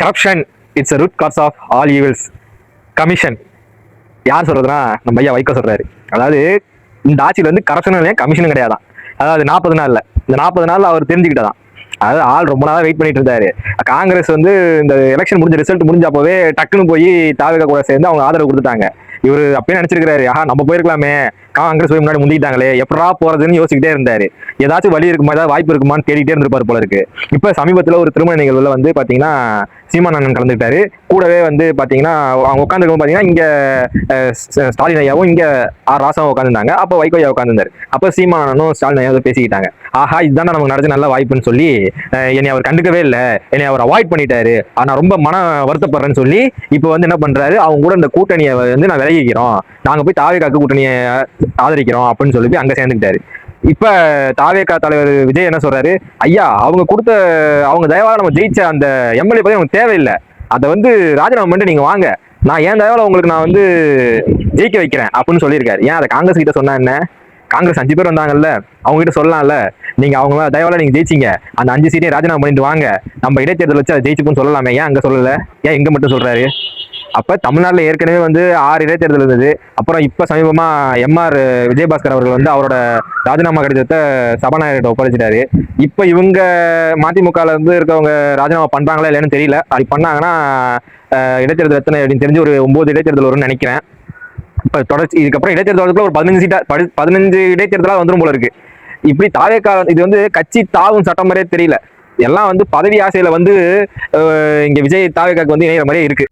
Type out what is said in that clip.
Corruption it's root cause of all evils. Commission யார் சொல்றதுன்னா நம்ம ஐயா வைகோ சொல்றாரு. அதாவது இந்த ஆட்சியில் வந்து கரப்ஷன் கமிஷனும் கிடையாதான். அதாவது 40 நாள்ல இந்த 40 நாள்ல அவர் தெரிஞ்சுக்கிட்டதான். அதாவது ஆள் ரொம்ப நாளா வெயிட் பண்ணிட்டு இருந்தாரு. காங்கிரஸ் வந்து இந்த எலெக்ஷன் முடிஞ்ச ரிசல்ட் முடிஞ்சப்பவே டக்குன்னு போய் தாவேகா கூட சேர்ந்து அவங்க ஆதரவு கொடுத்துட்டாங்க. இவர் அப்பயே நினைச்சிருக்காரு, ஆஹா நம்ம போயிருக்கலாமே, காங்கிரஸ் போய் முன்னாடி முந்திட்டாங்களே, எப்படா போறதுன்னு யோசிக்கிட்டே இருந்தாரு. ஏதாச்சும் வழி இருக்குமா, ஏதாவது வாய்ப்பு இருக்குமான்னு தேடிட்டே இருந்திருப்பாரு போல இருக்கு. இப்ப சமீபத்துல ஒரு திருமண நிகழ்வுல வந்து பாத்தீங்கன்னா சீமான் அண்ணன் கலந்துக்கிட்டாரு. கூடவே வந்து பாத்தீங்கன்னா அவங்க உட்காந்துருக்கும் பாத்தீங்கன்னா இங்க ஸ்டாலின் ஐயாவும் இங்க ராசாவும் உட்காந்துருந்தாங்க. அப்ப வைகோ ஐயா உட்காந்துருந்தாரு. அப்ப சீமான் அண்ணனும் ஸ்டாலின் ஐயாவும் பேசிக்கிட்டாங்க. ஆஹா இதுதான் நமக்கு நடந்த நல்ல வாய்ப்புன்னு சொல்லி என்னை அவர் கண்டுக்கவே இல்லை, என்னை அவர் அவாய்ட் பண்ணிட்டாரு, நான் ரொம்ப மன வருத்தப்படுறேன்னு சொல்லி இப்போ வந்து என்ன பண்றாரு, அவங்க கூட இந்த கூட்டணியை வந்து நான் விலகிக்கிறோம், நாங்க போய் தாவேகாக்கு கூட்டணியை ஆதரிக்கிறோம் அப்படின்னு சொல்லி அங்க சேர்ந்துக்கிட்டாரு. இப்ப தாவேகா தலைவர் விஜய் என்ன சொல்றாரு, ஐயா அவங்க கொடுத்த அவங்க தயவால நம்ம ஜெயிச்ச அந்த எம்எல்ஏ பத்தி நமக்கு தேவையில்லை, அதை வந்து ராஜினாமா பண்ணிட்டு நீங்க வாங்க, நான் ஏன் தயவால உங்களுக்கு நான் வந்து ஜெயிக்க வைக்கிறேன் அப்படின்னு சொல்லியிருக்காரு. ஏன் அதை காங்கிரஸ் கிட்ட சொன்னா என்ன, காங்கிரஸ் 5 பேர் வந்தாங்கல்ல, அவங்க கிட்ட சொல்லலாம்ல, நீங்க அவங்க தயவால நீங்க ஜெயிச்சிங்க, அந்த 5 சீட்டையும் ராஜினாமா பண்ணிட்டு வாங்க, நம்ம இடைத்தேர்தல் வச்சு அதை ஜெயிச்சுக்குன்னு சொல்லலாமே, ஏன் அங்க சொல்லல, ஏன் இங்க மட்டும் சொல்றாரு? அப்ப தமிழ்நாட்டுல ஏற்கனவே வந்து 6 இடைத்தேர்தல் இருந்தது. அப்புறம் இப்ப சமீபமா எம்ஆர் விஜயபாஸ்கர் அவர்கள் வந்து அவரோட ராஜினாமா கடிதத்தை சபாநாயகர்கிட்ட ஒப்படைச்சிட்டாரு. இப்ப இவங்க மதிமுகல இருந்து இருக்கவங்க ராஜினாமா பண்றாங்களா இல்லைன்னு தெரியல. அப்படி பண்ணாங்கன்னா இடைத்தேர்தல் எத்தனை அப்படின்னு தெரிஞ்சு ஒரு 9 இடைத்தேர்தல் வரும்னு நினைக்கிறேன். இப்ப தொடர்ச்சி இதுக்கப்புறம் இடைத்தேர்தலுக்குள்ள ஒரு 15 இடைத்தேர்தலா வந்துடும் போல இருக்கு. இப்படி தாவேகா இது வந்து கட்சி தாவும் சட்டம் மாதிரியே தெரியல, எல்லாம் வந்து பதவி ஆசையில வந்து இங்க விஜய் தாவேகாக்கு வந்து இணைகிற மாதிரியே இருக்கு.